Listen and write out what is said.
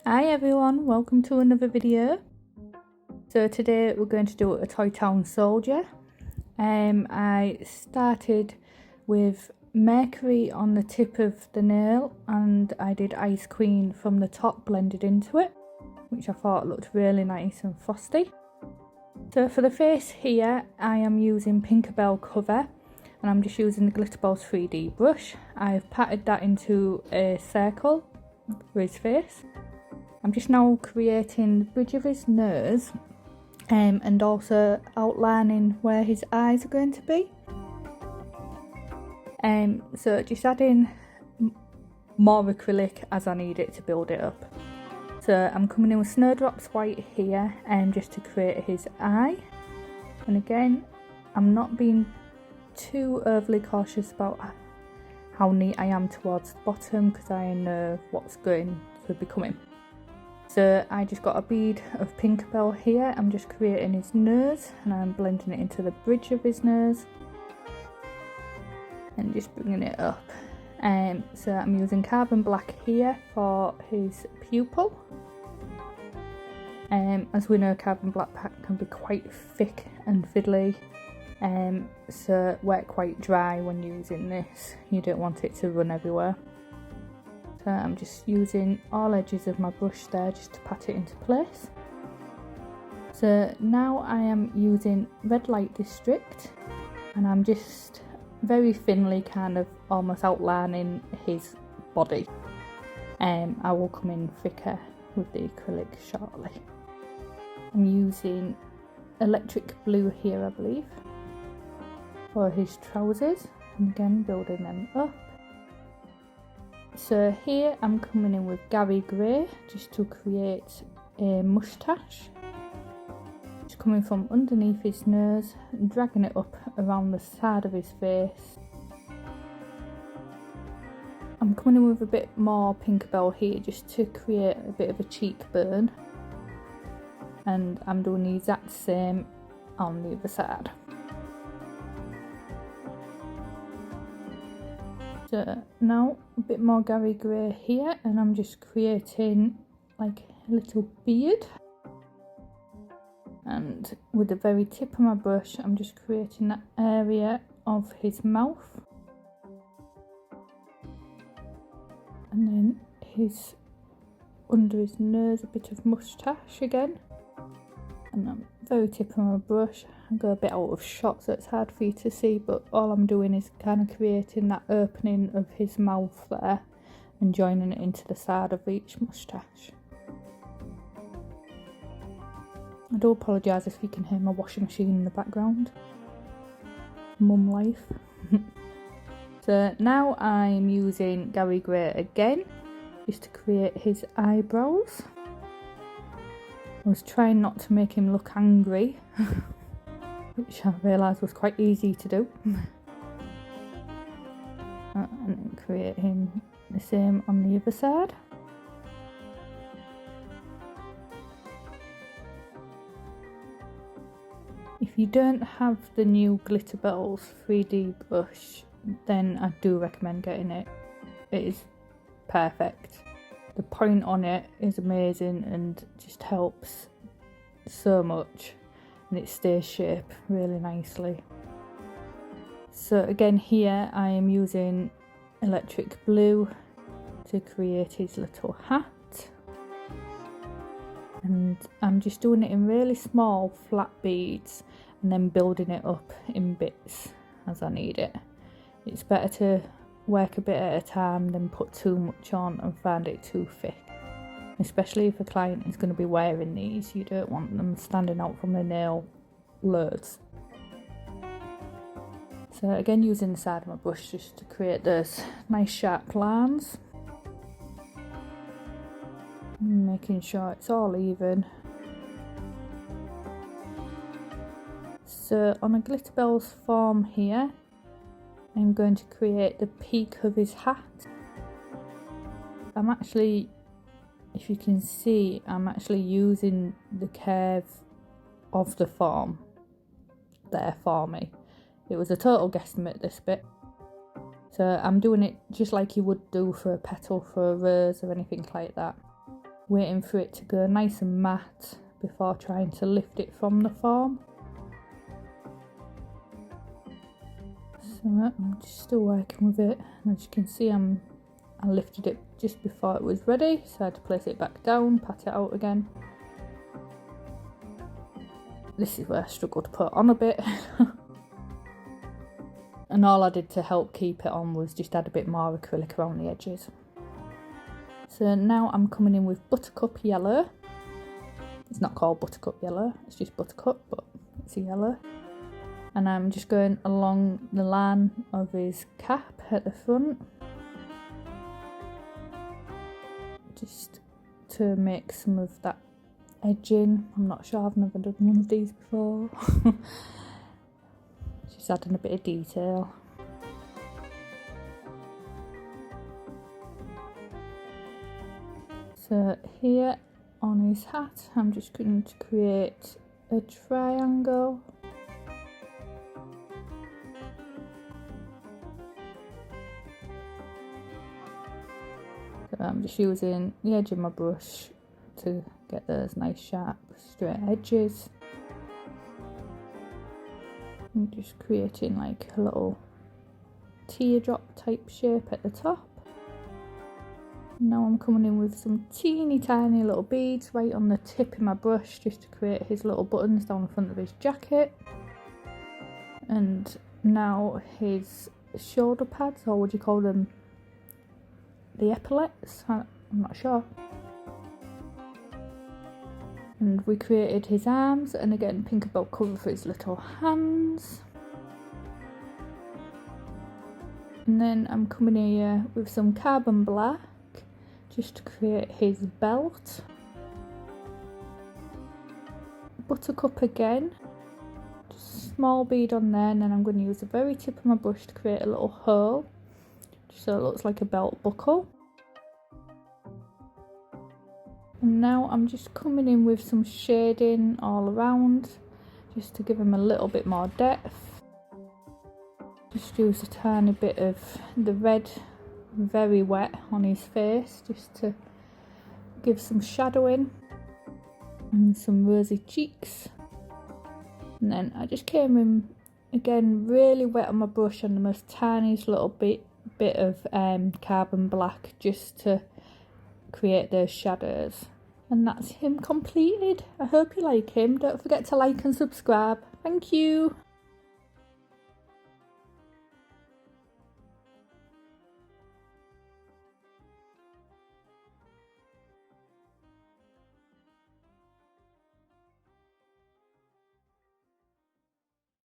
Hi everyone, welcome to another video. So today we're going to do a Toy Town soldier. I started with mercury on the tip of the nail and I did Ice Queen from the top blended into it, which I thought looked really nice and frosty. So for the face here I am using Tinkerbell Cover and I'm just using the Glitterbels 3D brush. I've patted that into a circle for his face. I'm just now creating the bridge of his nose and also outlining where his eyes are going to be. So just adding more acrylic as I need it to build it up. So I'm coming in with Snowdrops White here just to create his eye. And again, I'm not being too overly cautious about how neat I am towards the bottom because I know what's going to be coming. So I just got a bead of Tinkerbell here. I'm just creating his nose and I'm blending it into the bridge of his nose and just bringing it up. So I'm using Carbon Black here for his pupil. As we know, Carbon Black pack can be quite thick and fiddly, so work quite dry when using this. You don't want it to run everywhere. So I'm just using all edges of my brush there just to pat it into place. So now I am using Red Light District and I'm just very thinly kind of almost outlining his body. I will come in thicker with the acrylic shortly. I'm using Electric Blue here, I believe, for his trousers, and again building them up. So here I'm coming in with Gary Grey just to create a moustache. Just coming from underneath his nose and dragging it up around the side of his face. I'm coming in with a bit more Tinkerbell here just to create a bit of a cheekbone. And I'm doing the exact same on the other side. So now a bit more Gary Grey here and I'm just creating like a little beard. And with the very tip of my brush I'm just creating that area of his mouth. And then his under his nose a bit of moustache again. And I'm very tip of my brush. I go a bit out of shot so it's hard for you to see, but all I'm doing is kind of creating that opening of his mouth there and joining it into the side of each moustache. I do apologise if you can hear my washing machine in the background. Mum life. So now I'm using Gary Grey again just to create his eyebrows. I was trying not to make him look angry, which I realised was quite easy to do. And then creating the same on the other side. If you don't have the new Glitterbels 3D brush, then I do recommend getting it. It is perfect. The point on it is amazing and just helps so much, and it stays shape really nicely. So again here I am using Electric Blue to create his little hat, and I'm just doing it in really small flat beads and then building it up in bits as I need it. It's better to work a bit at a time than put too much on and find it too thick. Especially if a client is going to be wearing these, you don't want them standing out from the nail loads. So again using the side of my brush just to create those nice sharp lines. Making sure it's all even. So on a Glitterbels form here, I'm going to create the peak of his hat. I'm actually, if you can see, I'm actually using the curve of the form there for me. It was a total guesstimate, this bit. So I'm doing it just like you would do for a petal for a rose or anything like that. waiting for it to go nice and matte before trying to lift it from the form. So I'm just still working with it, and as you can see I lifted it just before it was ready, so I had to place it back down, pat it out again. This is where I struggled to put on a bit. And all I did to help keep it on was just add a bit more acrylic around the edges. So now I'm coming in with Buttercup Yellow. It's not called Buttercup Yellow, it's just Buttercup, but it's a yellow. And I'm just going along the line of his cap at the front, just to make some of that edging. I'm not sure, I've never done one of these before. Just adding a bit of detail. So here on his hat, I'm just going to create a triangle. So I'm just using the edge of my brush to get those nice sharp straight edges. I'm just creating like a little teardrop type shape at the top. Now I'm coming in with some teeny tiny little beads right on the tip of my brush, just to create his little buttons down the front of his jacket. And now his shoulder pads, or would you call them the epaulets? I'm not sure. And we created his arms, and again Tinkerbell cover for his little hands. And then I'm coming here with some carbon black just to create his belt. Buttercup again, just a small bead on there, and then I'm going to use the very tip of my brush to create a little hole, just so it looks like a belt buckle. And now I'm just coming in with some shading all around, just to give him a little bit more depth. Just use a tiny bit of the red, very wet on his face, just to give some shadowing and some rosy cheeks. And then I just came in again really wet on my brush on the most tiniest little bit of carbon black, just to create those shadows. And that's him completed. I hope you like him. Don't forget to like and subscribe. Thank you.